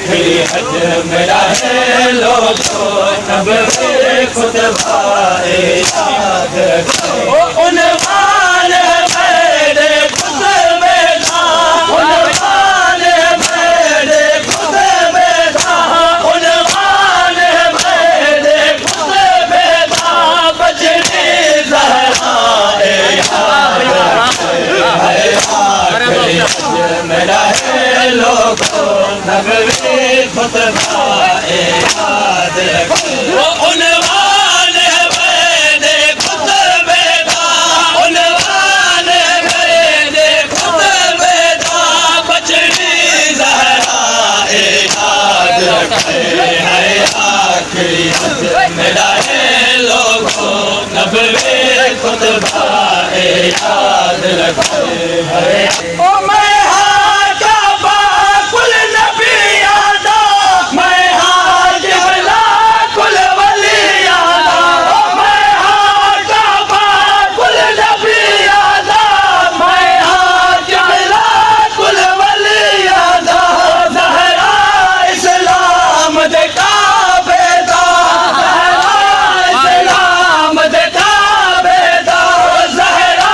आखिरी हज मेरा है लोगों नबी खुतबा याद रखे उन्वान मेरे खुतबे का उन्वान मेरे खुतबे का उन्वान मेरे खुतबे का बजने ज़हरा मेरा है लोगों नबी खुतबा याद रखे वो उन्वान मेरे खुतबे का उन्वान मेरे खुतबे का बचनी ज़हरा याद रखे है आखिरी हज मेरा है लोगों नबी खुतबा याद रखे ओ मैं हाजा बाकुल नबी यादा मैं हाजिबला कुल वली यादा मैं हाजा बाकुल नबी यादा मैं हाजिबला कुल वली यादा ज़हरा इस्लाम दे काबे दा ज़हरा इस्लाम दे काबे दा ज़हरा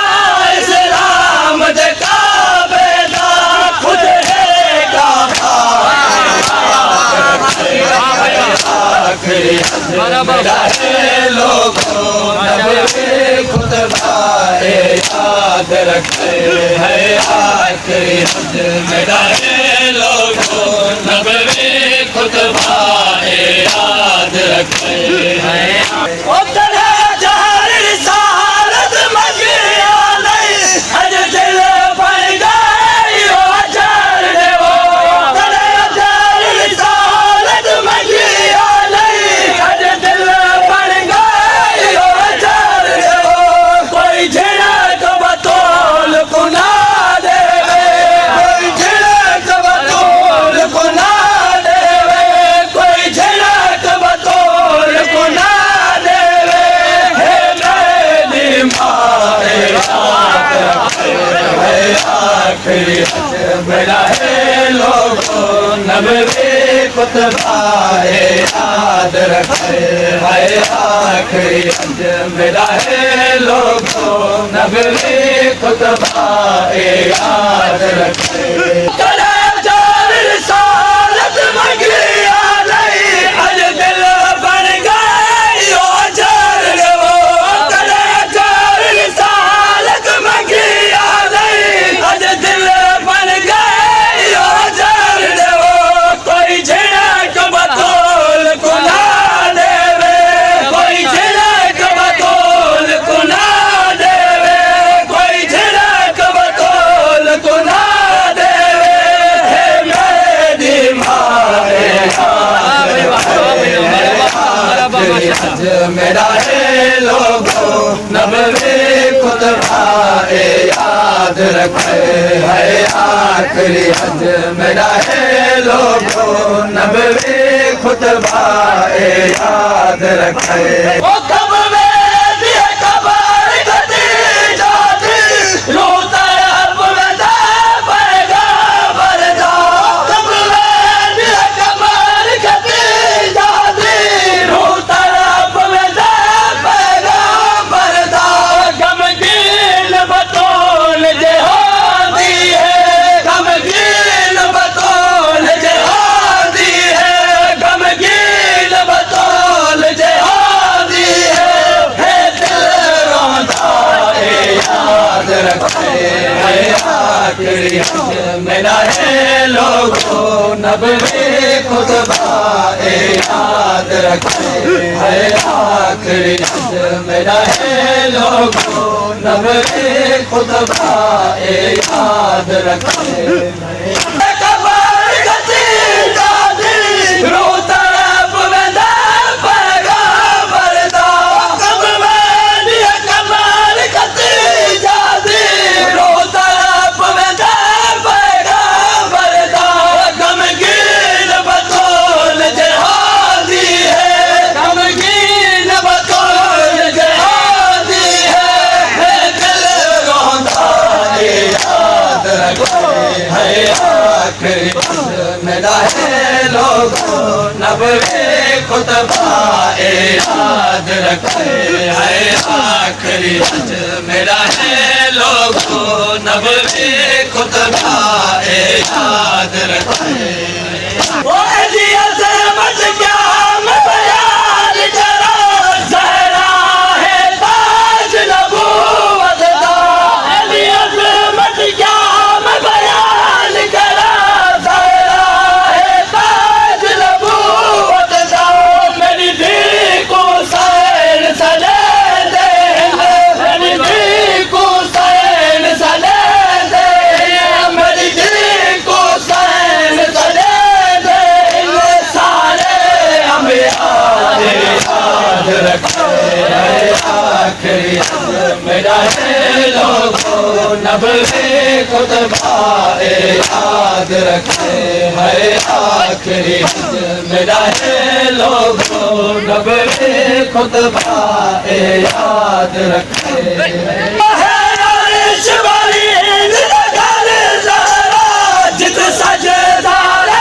इस्लाम दे काबे दा खुद है काबा आखिरी हज मेरा है लोगों नबी खुतबा याद रखे है आखिरी हज मेरा है लोगों नबी खुतबा याद रखे ओ तेरे जहर रिसालत मगिया नहीं हज दिल बन गई ओ अजर दे वो तेरे जहर रिसालत मगिया नहीं हज दिल बन गई ओ अजर दे वो कोई झिड़क बतौल कुना देवे कोई झिड़क बतौल कुना देवे कोई झिड़क बतौल कुना देवे हे मेरी मारे आखिरी हज मेरा है लोगों नबी खुतबा याद रखे है आखिरी हज मेरा है लोगों नबी खुतबा याद रखे रिसालत मगिया नहीं हज दिल बन गई ओ अजर दे वो रिसालत मगिया नहीं हज दिल बन गई ओ अजर दे वो कोई झिड़क बतौल कुना देवे कोई झिड़क बतौल कुना देवे कोई झिड़क बतौल कुना देवे हे मेरी मारे आखिरी हज मेरा है लोगों नबी खुतबा याद रखे है आखिरी हज मेरा है लोगों नबी खुतबा याद रखे ओ कब में दिए कबर गति जाती रोता रब में दा पैगंबर दा कब में दिए कबर गति जाती रोता रब में दा पैगंबर दा गमगीन बतौल जिहादी है गमगीन बतौल जिहादी है गमगीन बतौल जिहादी है दिल रोता याद रखे है आखिरी हज मेरा है लोगों नबी खुतबा याद रखे है आखिरी हज मेरा है लोगों नबी खुतबा याद रखे कबर गति जाती रोता रब में दा पैगंबर दा कब में दिए कबर गति जाती रोता रब में दा पैगंबर दा गमगीन बतौल जिहादी है गमगीन बतौल जिहादी है दिल रोता याद रखे है मेरा है लोगों नबवे खुतबा याद रखे है आखिरी हज मेरा है लोगों नबवे खुतबा याद रखे वो अलिया से मच क्या मैं बयान करूं ज़हरा है ताज नबूवत का अलिया से मच क्या मैं बयान करूं ज़हरा है ताज नबूवत का मेरी धी को सैर सले दे मेरी धी को सैर सले दे मेरी धी को सैर सले याद रखे आखिरी मेरा है लोगों नबवे खुतबा याद रखे है आखिरी मेरा है लोगों नबवे खुतबा याद रखे जित सजदार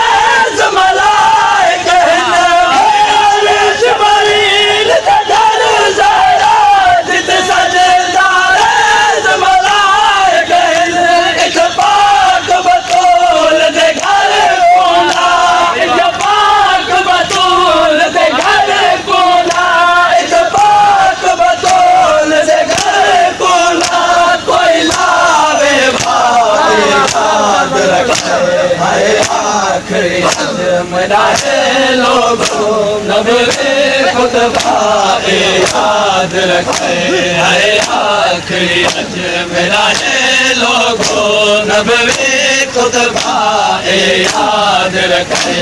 आखिरी मेरा है लोगों नबवे खुतबा याद रखे है आखिरी हज मेरा है लोगों नबवे खुतबा याद रखे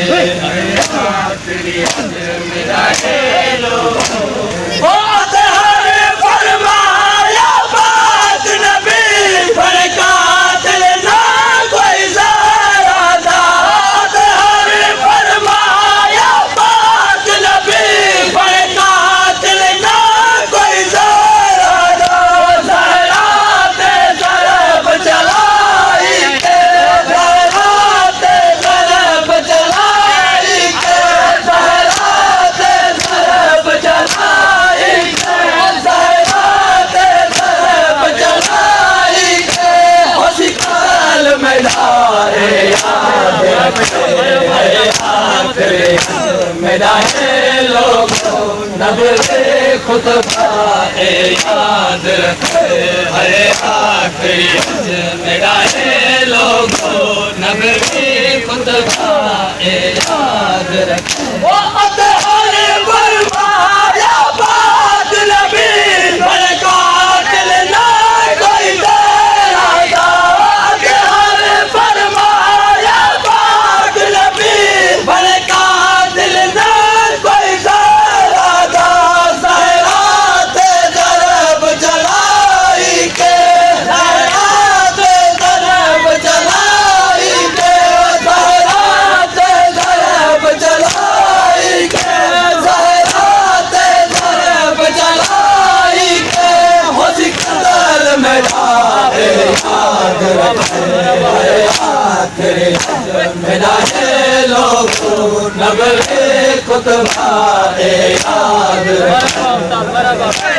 आखिरी हज मेरा है लोगों फरमाया बात नबी बरकत ना कोई मेरा है लोगों नबवे खुतबा याद रखे है आखिरी हज मेरा है लोगों नबवे खुतबा याद रखे वो अतहर फरमाया बात नबी बरकत ना कोई तेरा अतहर फरमाया बात नबी बरकत मेरा है लोगों नबवे खुतबा याद रखे